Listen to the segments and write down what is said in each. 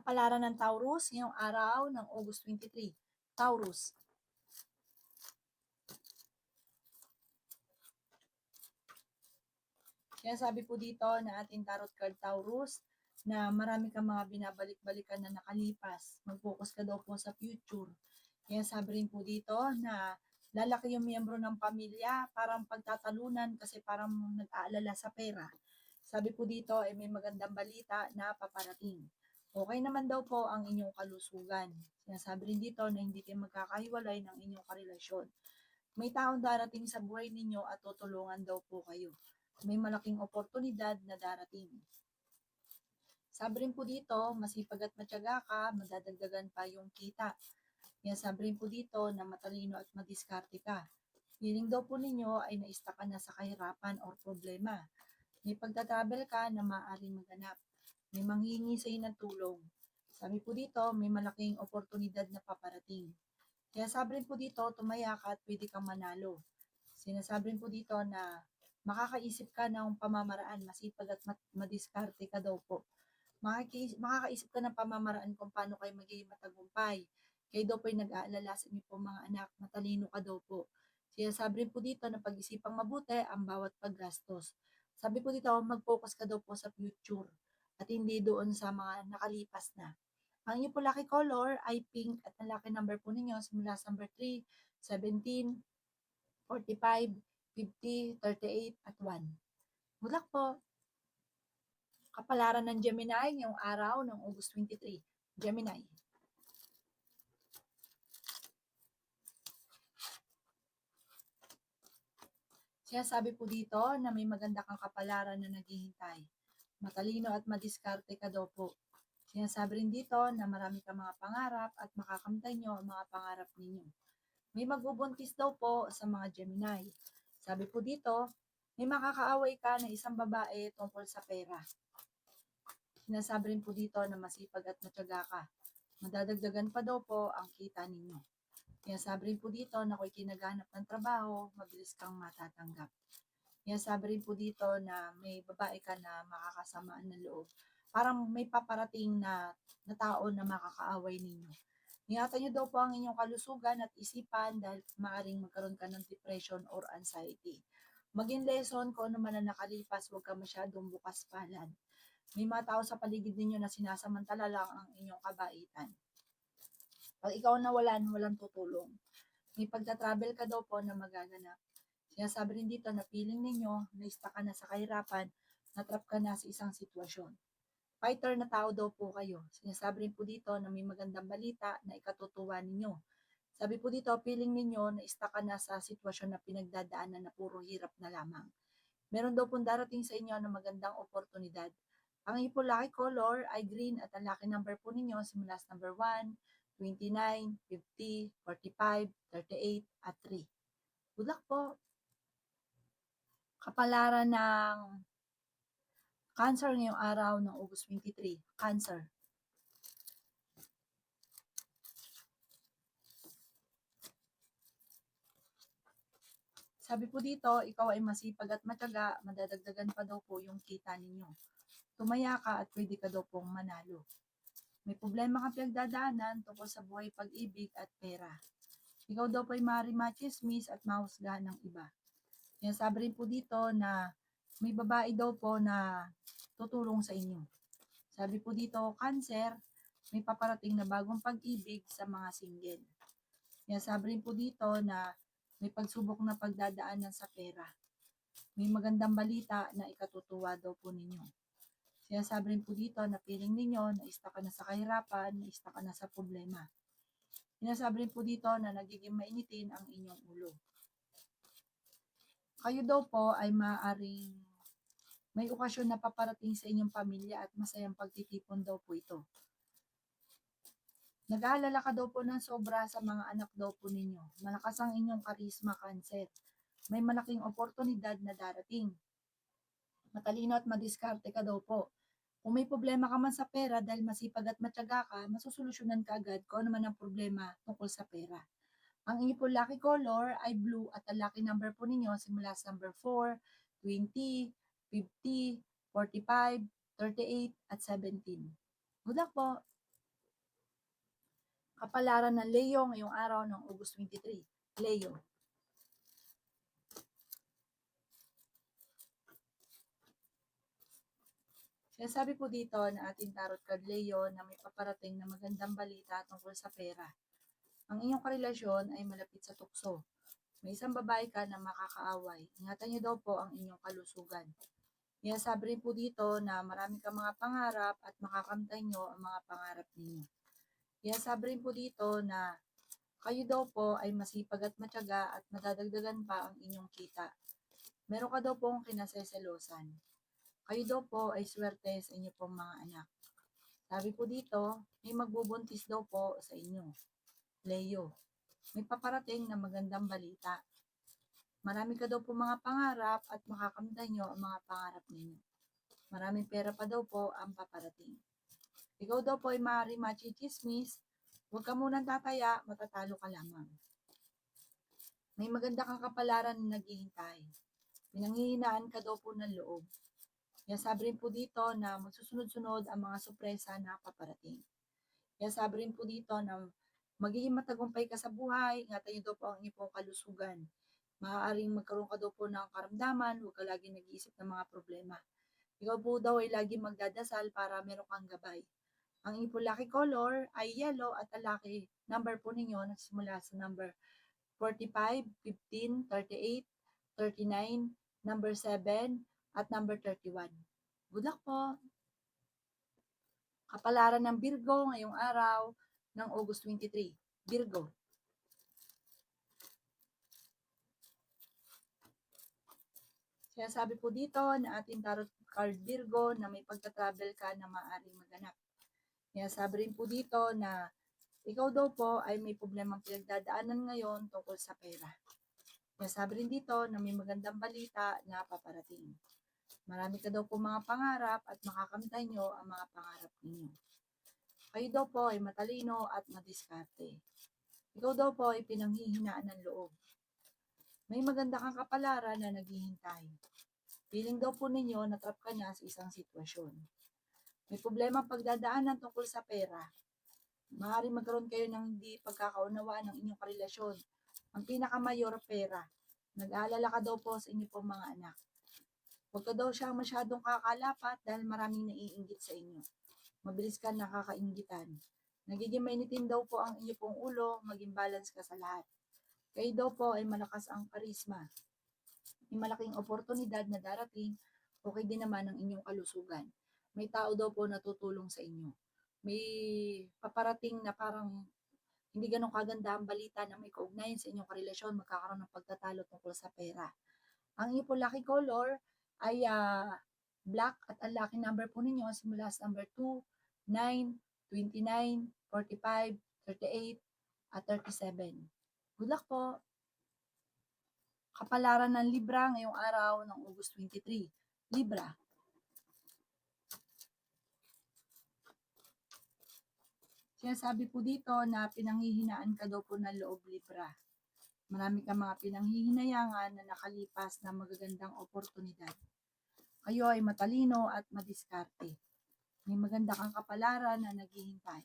Kapalaran ng Taurus ngayong araw ng August 23. Taurus. Kaya sabi po dito na ating tarot card Taurus na marami kang mga binabalik-balikan na nakalipas. Mag-focus ka daw po sa future. Kaya sabi rin po dito na lalaki yung miyembro ng pamilya, parang pagtatalunan kasi parang nag-aalala sa pera. Sabi po dito ay may magandang balita na paparating. Okay naman daw po ang inyong kalusugan. Sinasabi rin dito na hindi kayo magkakahiwalay ng inyong karelasyon. May taong darating sa buhay ninyo at tutulungan daw po kayo. May malaking oportunidad na darating. Sabi rin po dito, masipag at matyaga ka, madadagdagan pa yung kita. Kaya sabi rin po dito na matalino at madiskarte ka. Hiling daw po ninyo ay naista ka na sa kahirapan or problema. May pagta-travel ka na maaaring maganap. May manghingi sa ng tulong. Sabi po dito, may malaking oportunidad na paparating. Kaya sabi rin po dito, tumaya ka at pwede kang manalo. Sinasabi rin po dito na makakaisip ka ng pamamaraan, masipag at madiskarte ka daw po. Makakaisip ka ng pamamaraan kung paano kayo magiging matagumpay. Kayo daw po ay nag-aalala sa inyo po mga anak, matalino ka daw po. Sinasabi rin po dito na pag-isipang mabuti ang bawat paggastos. Sabi po dito, mag-focus ka daw po sa future at hindi doon sa mga nakalipas na. Ang inyo po lucky color ay pink at ang lucky number po ninyo simula sa number 3, 17, 45, 50, 38 at 1. Good luck po! Kapalaran ng Gemini ngayong araw ng August 23. Gemini. Sinasabi po dito na may maganda kang kapalaran na naghihintay. Matalino at madiskarte ka daw po. Sinasabi rin dito na marami kang mga pangarap at makakamtan nyo ang mga pangarap ninyo. May magbubuntis daw po sa mga Gemini. Sabi po dito, may makakaaway ka na isang babae tungkol sa pera. Sinasabi rin po dito na masipag at matyaga ka. Madadagdagan pa daw po ang kita ninyo. Kaya sabi rin po dito na kung kinaghanap ng trabaho, mabilis kang matatanggap. Kaya sabi rin po dito na may babae ka na makakasamaan ng loob. Parang may paparating na tao na makakaaway ninyo. Ingatan nyo daw po ang inyong kalusugan at isipan dahil maaaring magkaroon ka ng depression or anxiety. Maging lesson ko naman na nakalipas, huwag ka masyadong bukas palad. May mga tao sa paligid ninyo na sinasamantala lang ang inyong kabaitan. Pag ikaw nawalan, walang tutulong. May pagta-travel ka daw po na magaganap. Sinasabi rin dito na feeling ninyo, naista ka na sa kahirapan, natrap ka na sa isang sitwasyon. Fighter na tao daw po kayo. Sinasabi rin po dito na may magandang balita na ikatutuwa ninyo. Sabi po dito, feeling ninyo na naista ka na sa sitwasyon na pinagdadaanan na puro hirap na lamang. Meron daw pong darating sa inyo na magandang oportunidad. Ang inyong lucky color ay green at ang lucky number po ninyo simula sa number 1, 29, 50, 45, 38 at 3. Good luck po! Kapalaran ng Cancer ngayong araw ng August 23. Cancer. Sabi po dito, ikaw ay masipag at matyaga, madadagdagan pa daw po yung kita ninyo. Tumaya ka at pwede ka daw pong manalo. May problema kang pinagdadaanan tungkol sa buhay, pag-ibig at pera. Ikaw daw po ay maaaring machismis at mahusgahan ng iba. Kaya sabi rin po dito na may babae daw po na tutulong sa inyo. Sabi po dito, Cancer, may paparating na bagong pag-ibig sa mga single. Kaya sabi rin po dito na may pagsubok na pagdadaanan sa pera. May magandang balita na ikatutuwa daw po ninyo. Sinasabi rin po dito na feeling ninyo, naista ka na sa kahirapan, naista ka na sa problema. Sinasabi rin po dito na nagiging mainitin ang inyong ulo. Kayo daw po ay maaaring may okasyon na paparating sa inyong pamilya at masayang pagtitipon daw po ito. Nag-aalala ka daw po ng sobra sa mga anak daw po ninyo. Malakas ang inyong karisma, Cancer. May malaking oportunidad na darating. Matalino at madiskarte ka daw po. Kung may problema ka man sa pera dahil masipag at matyaga ka, masusolusyonan ka agad kung ano man ang problema tungkol sa pera. Ang inyong po lucky color ay blue at ang lucky number po ninyo simula sa number 4, 20, 50, 45, 38 at 17. Good luck po! Kapalaran ng Leo ngayong araw ng August 23. Leo. Sinasabi po dito na ating tarot card Leo na may paparating na magandang balita tungkol sa pera. Ang inyong karelasyon ay malapit sa tukso. May isang babae ka na makakaaway. Ingatan niyo daw po ang inyong kalusugan. Sinasabi rin po dito na marami kang mga pangarap at makakamtan niyo ang mga pangarap ninyo. Sinasabi rin po dito na kayo daw po ay masipag at matyaga at madadagdagan pa ang inyong kita. Meron ka daw pong kinaseselosan. Kayo daw po ay swerte sa inyo pong mga anak. Sabi po dito, may magbubuntis daw po sa inyo. Leo, may paparating na magandang balita. Marami ka daw po mga pangarap at makakamtan nyo ang mga pangarap ninyo. Maraming pera pa daw po ang paparating. Ikaw daw po ay maaaring machichismis. Huwag ka munang tataya, matatalo ka lamang. May maganda kang kapalaran na naghihintay. Pinanghihinaan ka daw po ng loob. Sabi rin po dito na magsusunod-sunod ang mga sorpresa na paparating. Sabi rin po dito na magiging matagumpay ka sa buhay, ingatan niyo daw po ang inyong kalusugan. Maaaring magkaroon ka daw po ng karamdaman, huwag ka lagi nag-iisip ng mga problema. Ikaw po daw ay lagi magdadasal para meron kang gabay. Ang inyong lucky color ay yellow at ang lucky number po ninyo nagsimula sa number 45, 15, 38, 39, number 7, at number 31. Good luck po! Kapalaran ng Virgo ngayong araw ng August 23. Virgo. Sinasabi po dito na ating tarot card Virgo na may pagta-travel ka na maaaring maganap. Sinasabi rin po dito na ikaw daw po ay may problemang pinagdadaanan ngayon tungkol sa pera. Sinasabi rin dito na may magandang balita na paparating. Marami ka daw po mga pangarap at makakamtan nyo ang mga pangarap ninyo. Kayo daw po ay matalino at madiskarte. Ikaw daw po ay pinanghihinaan ng loob. May maganda kang kapalaran na naghihintay. Feeling daw po ninyo na trap ka na sa isang sitwasyon. May problema pagdadaanan tungkol sa pera. Maaaring magkaroon kayo ng hindi pagkakaunawaan ng inyong karelasyon. Ang pinakamayor pera. Nag-aalala ka daw po sa inyong pong mga anak. Huwag ka daw siyang masyadong kakalapat dahil maraming naiinggit sa inyo. Mabilis ka nakakainggitan. Nagiging mainitin daw po ang inyong pong ulo, maging balance ka sa lahat. Kayo daw po ay malakas ang karisma. May malaking oportunidad na darating, okay din naman ang inyong kalusugan. May tao daw po na tutulong sa inyo. May paparating na parang hindi ganun kaganda ang balita na may kaugnayan sa inyong karelasyon, magkakaroon ng pagtatalo tungkol sa pera. Ang inyong po lucky color ay black at ang lucky number po ninyo simula sa number 2, 9, 29, 45, 38, at 37. Good luck po! Kapalaran ng Libra ngayong araw ng August 23. Libra. Sinasabi po dito na pinanghihinaan ka daw po ng loob, Libra. Marami kang mga pinanghihinayangan na nakalipas na magagandang oportunidad. Kayo ay matalino at madiskarte. May maganda kang kapalaran na naghihintay.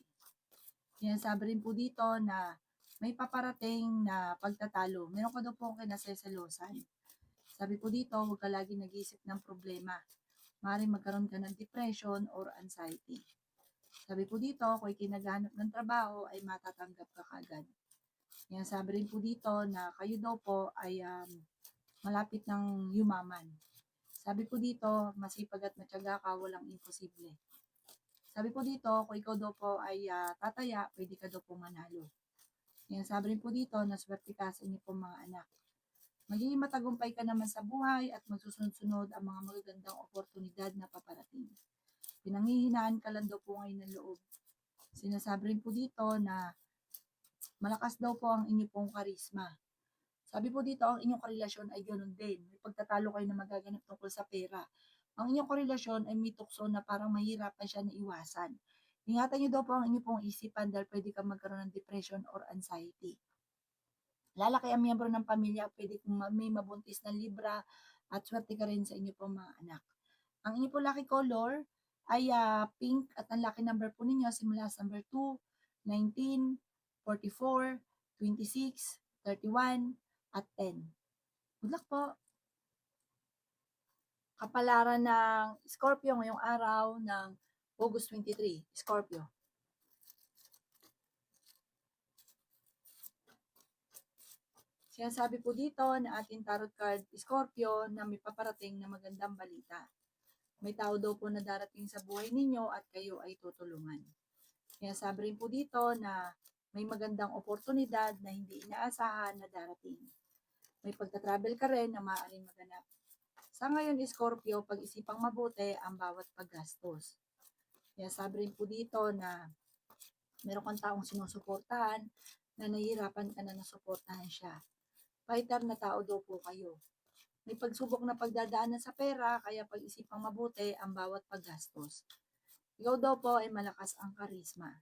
Sinasabi rin po dito na may paparating na pagtatalo. Meron ka daw po kinaseselosan. Sabi po dito, huwag ka lagi nag-iisip ng problema. Maaaring magkaroon ka ng depression or anxiety. Sabi po dito, kung kinaghanap ng trabaho ay matatanggap ka kagad. Sabi rin po dito na kayo daw po ay malapit ng yumaman. Sabi po dito, masipag at matyaga ka, walang imposible. Sabi po dito, kung ikaw daw po ay tataya, pwede ka daw po manalo. Sabi rin po dito, naswerte ka sa inyo pong mga anak. Magiging matagumpay ka naman sa buhay at magsusunod-sunod ang mga magagandang oportunidad na paparating. Pinanghihinaan ka lang daw po ngayon ng loob. Sinasabi rin po dito na malakas daw po ang inyong pong karisma. Sabi po dito, ang inyong karelasyon ay ganoon din. May pagtatalo kayo na magaganap tungkol sa pera. Ang inyong karelasyon ay may tukso na parang mahirapan siya na iwasan. Ingatan niyo daw po ang inyong pong isipan dahil pwede kang magkaroon ng depression or anxiety. Lalaki ang miyembro ng pamilya, pwede kung may mabuntis na Libra at swerte ka rin sa inyo pong mga anak. Ang inyong po lucky color ay pink at ang lucky number po ninyo simula sa number 2, 19, 44, 26, 31, at 10. Good luck po! Kapalaran ng Scorpio ngayong araw ng August 23, Scorpio. Sinasabi po dito na ating tarot card, Scorpio, na may paparating na magandang balita. May tao daw po na darating sa buhay ninyo at kayo ay tutulungan. Sinasabi rin po dito na may magandang oportunidad na hindi inaasahan na darating. May pagta-travel ka rin na maaaring maganap. Sa ngayon, Scorpio, pag-isipang mabuti ang bawat paggastos. Sinasabi rin po dito na meron kang taong sinusuportahan na nahihirapan ka na nasuportahan siya. Fighter na tao daw po kayo. May pagsubok na pagdadaanan sa pera, kaya pag-isipang mabuti ang bawat paggastos. Ikaw daw po ay malakas ang karisma.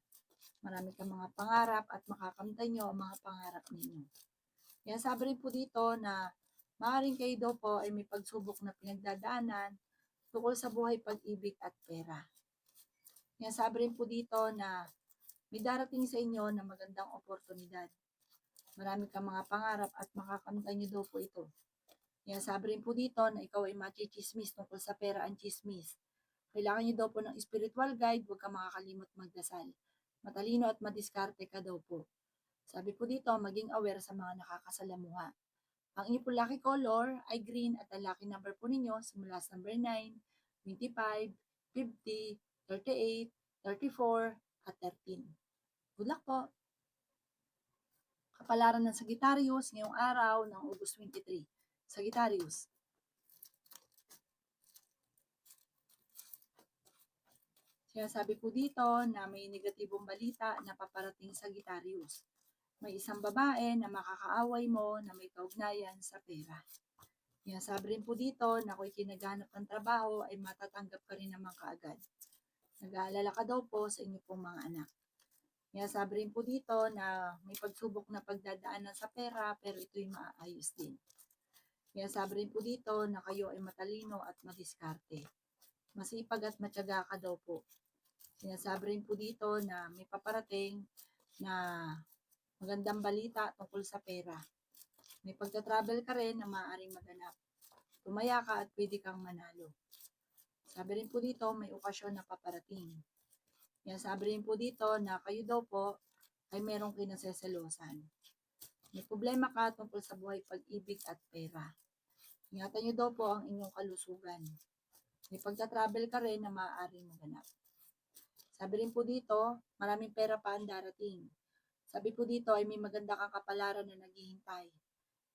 Marami kang mga pangarap at makakamtan nyo ang mga pangarap ninyo. Kaya sabi rin po dito na maaaring kayo daw po ay may pagsubok na pinagdadaanan tungkol sa buhay, pag-ibig at pera. Kaya sabi rin po dito na may darating sa inyo na magandang oportunidad. Marami kang mga pangarap at makakamtan nyo daw po ito. Kaya sabi rin po dito na ikaw ay machichismis tungkol sa pera ang chismis. Kailangan nyo daw po ng spiritual guide, huwag kang makakalimot magdasal. Matalino at madiskarte ka daw po. Sabi po dito, maging aware sa mga nakakasalamuha. Ang inyong po lucky color ay green at ang lucky number po ninyo simula sa number 9, 25, 50, 38, 34, at 13. Good luck po! Kapalaran ng Sagittarius ngayong araw ng August 23. Sagittarius. Sinasabi po dito na may negatibong balita na paparating sa Sagittarius. May isang babae na makakaaway mo na may kaugnayan sa pera. Sinasabi rin po dito na kung kinaghanap ng trabaho ay matatanggap ka rin naman kaagad. Nag-aalala ka daw po sa inyo pong mga anak. Sinasabi rin po dito na may pagsubok na pagdadaanan sa pera pero ito'y maayos din. Sinasabi rin po dito na kayo ay matalino at madiskarte. Masipag at matyaga ka daw po. Sinasabi rin po dito na may paparating na magandang balita tungkol sa pera. May pagta-travel ka rin na maaaring maganap. Tumaya ka at pwede kang manalo. Sabi rin po dito may okasyon na paparating. Sabi rin po dito na kayo daw po ay merong kinaseselosan. May problema ka tungkol sa buhay, pag-ibig at pera. Ingatan nyo daw po ang inyong kalusugan. May pagta-travel ka rin na maaaring maganap. Sabi rin po dito, maraming pera pa ang darating. Sabi po dito ay may maganda kang kapalaran na naghihintay.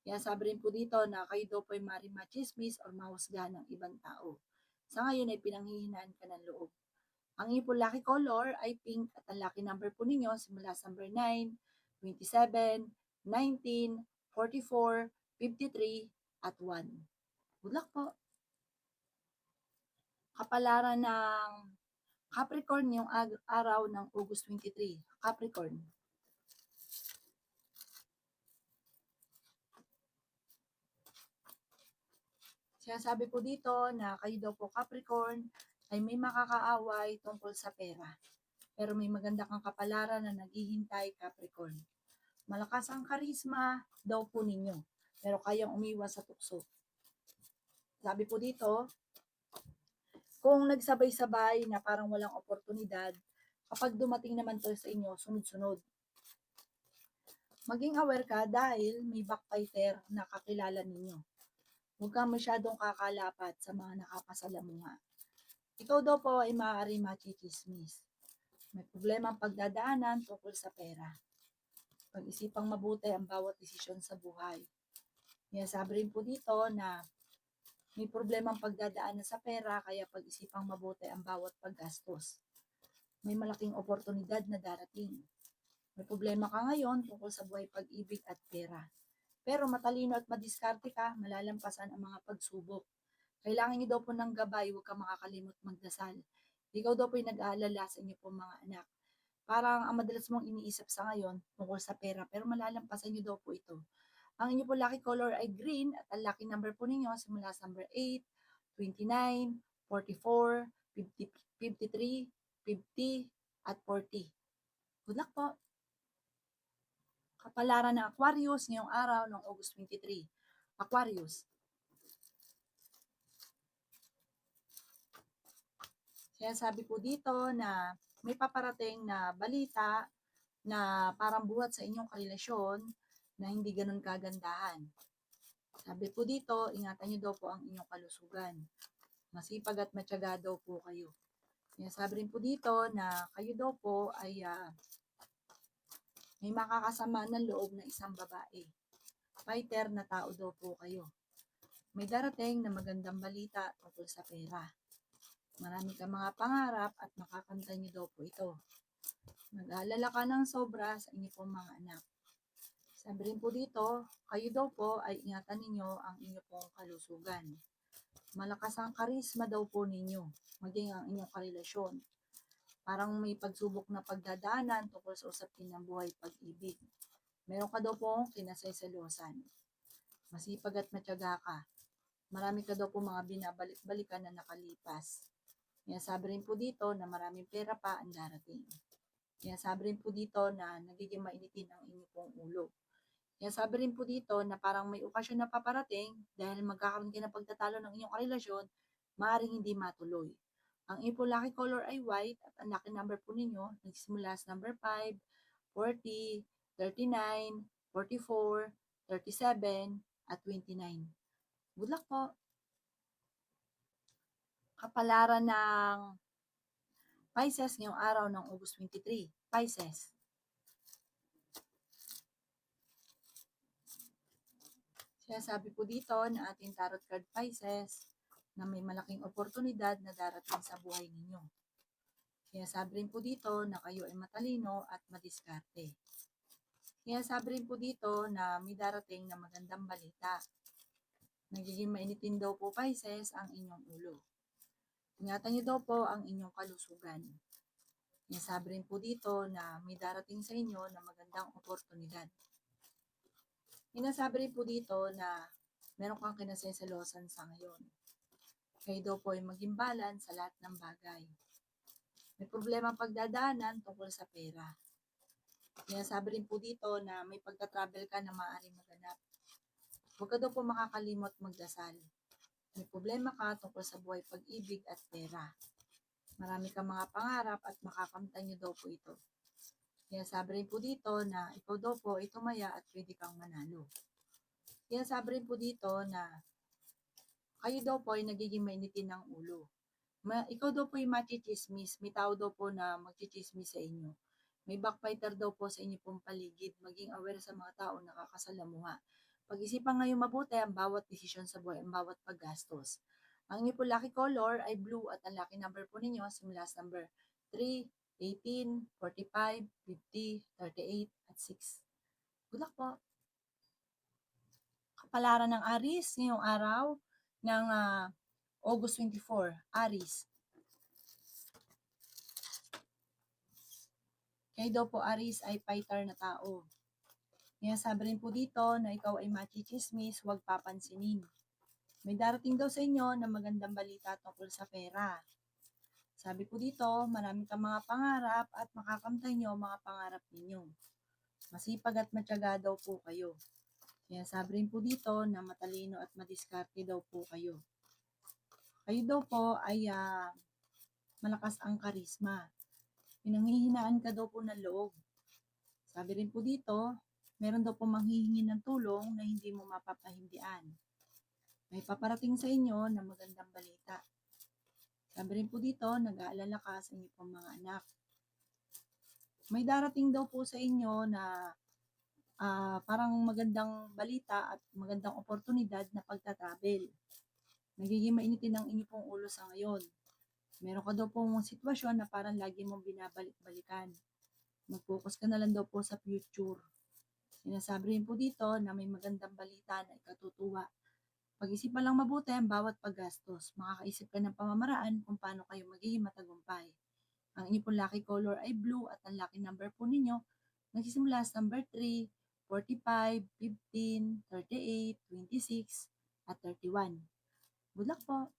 Kaya sabi rin po dito na kayo daw po ay maaaring machismis or mahusgahan ng ibang tao. Sa ngayon ay pinanghihinaan ka ng loob. Ang inyong po lucky color ay pink at ang lucky number po ninyo simula sa number 9, 27, 19, 44, 53, at 1. Good luck po! Kapalaran ng Capricorn yung araw ng August 23. Capricorn. Sinasabi po dito na kayo daw po Capricorn ay may makakaaway tungkol sa pera. Pero may maganda kang kapalaran na naghihintay, Capricorn. Malakas ang karisma daw po ninyo, pero kayang umiwas sa tukso. Sabi po dito, kung nagsabay-sabay na parang walang oportunidad, kapag dumating naman to sa inyo, sunod-sunod. Maging aware ka dahil may backfighter na kakilala ninyo. Huwag kang masyadong kakalapat sa mga nakakasalamuha. Ikaw daw po ay maaari machichismis. May problema ang pagdadaanan tungkol sa pera. Pag-isipang mabuti ang bawat desisyon sa buhay. Sabi rin po dito na may problema ang pagdadaanan sa pera, kaya pag-isipang mabuti ang bawat paggastos. May malaking oportunidad na darating. May problema ka ngayon tungkol sa buhay, pag-ibig at pera. Pero matalino at madiskarte ka, malalampasan ang mga pagsubok. Kailangan niyo daw po ng gabay, huwag kang makakalimot magdasal. Ikaw daw po ay nag-aalala sa inyo po mga anak. Parang ang madalas mong iniisip sa ngayon tungkol sa pera, pero malalampasan niyo daw po ito. Ang inyo po lucky color ay green at ang lucky number po ninyo simula sa number 8, 29, 44, 50, 53, 50, at 40. Good luck po! Kapalaran ng Aquarius ngayong araw ng August 23. Aquarius. Sinasabi po dito na may paparating na balita na parang buhat sa inyong karelasyon na hindi ganun kagandahan. Sabi po dito, ingatan niyo daw po ang inyong kalusugan. Masipag at matyaga daw po kayo. Sinasabi rin po dito na kayo daw po ay may makakasama ng loob na isang babae. Fighter na tao daw po kayo. May darating na magandang balita tungkol sa pera. Marami kang mga pangarap at makakamtan niyo daw po ito. Nag-aalala ka ng sobra sa inyo pong mga anak. Sabi rin po dito, kayo daw po ay ingatan ninyo ang inyo pong kalusugan. Malakas ang karisma daw po ninyo, maging ang inyong karelasyon. Parang may pagsubok na pagdadaanan tungkol sa usapin ng buhay pag-ibig. Meron ka daw pong kinasaysalusan. Masipag at matyaga ka. Marami ka daw po mga binabalik-balikan na nakalipas. Kaya sabi rin po dito na maraming pera pa ang darating. Kaya sabi rin po dito na nagiging mainitin ang inyong pong ulo. Kaya sabi rin po dito na parang may okasyon na paparating dahil magkakaroon kayo ng pagtatalo ng inyong karelasyon, maaaring hindi matuloy. Ang inyong pong lucky color ay white at ang lucky number po ninyo nagsimula sa number 5, 40, 39, 44, 37, at 29. Good luck po! Kapalaran ng Pisces ngayong araw ng August 23. Pisces. Sinasabi po dito na ating tarot card Pisces na may malaking oportunidad na darating sa buhay ninyo. Sinasabi rin po dito na kayo ay matalino at madiskarte. Sinasabi rin po dito na may darating na magandang balita. Nagiging mainitin daw po Pisces ang inyong ulo. Ingatan niyo daw po ang inyong kalusugan. Sinasabi rin po dito na may darating sa inyo na magandang oportunidad. Sinasabi rin po dito na meron kang kinasaysalusan sa ngayon. Kayo daw po ay maging balance sa lahat ng bagay. May problema pagdadaanan tungkol sa pera. Sinasabi rin po dito na may pagta-travel ka na maaaring maganap. Huwag ka daw po makakalimot magdasal. May problema ka tungkol sa buhay pag-ibig at pera. Marami kang mga pangarap at makakamtan niyo daw po ito. Kaya sabi rin po dito na ikaw daw po ay tumaya at pwede kang manalo. Kaya sabi rin po dito na kayo daw po ay nagiging mainitin ng ulo. Ikaw daw po ay machichismis. May tao daw po na magchichismis sa inyo. May backbiter daw po sa inyo pong paligid. Maging aware sa mga tao na nakakasalamuha. Pag-isipan ngayon mabuti ang bawat desisyon sa buhay, ang bawat paggastos. Ang inyo po lucky color ay blue at ang lucky number po ninyo simula sa number 3, 18, 45, 50, 38, at 6. Good luck po! Kapalaran ng Aries ngayong araw ng August 24. Aries. Kayo daw po Aries ay fighter na tao. Kaya sabi rin po dito na ikaw ay machichismis, huwag papansinin. May darating daw sa inyo na magandang balita tungkol sa pera. Sabi po dito, marami kang mga pangarap at makakamtan nyo mga pangarap ninyo. Masipag at matyaga daw po kayo. Kaya sabi rin po dito na matalino at madiskarte daw po kayo. Kayo daw po ay malakas ang karisma. Pinanghihinaan ka daw po ng loob. Sabi rin po dito, meron daw po manghihingi ng tulong na hindi mo mapapahindian. May paparating sa inyo na magandang balita. Sabi rin po dito, nag-aalala ka sa inyo pong mga anak. May darating daw po sa inyo na parang magandang balita at magandang oportunidad na pagta-travel. Nagiging mainitin ang inyo pong ulo sa ngayon. Meron ka daw pong sitwasyon na parang lagi mong binabalik-balikan. Mag-focus ka na lang daw po sa future. Sinasabi rin po dito na may magandang balita na ikatutuwa. Pag-isipan lang mabuti ang bawat paggastos. Makakaisip ka ng pamamaraan kung paano kayo magiging matagumpay. Ang inyong pong lucky color ay blue at ang lucky number po ninyo nagsisimula sa number 3, 45, 15, 38, 26, at 31. Good luck po!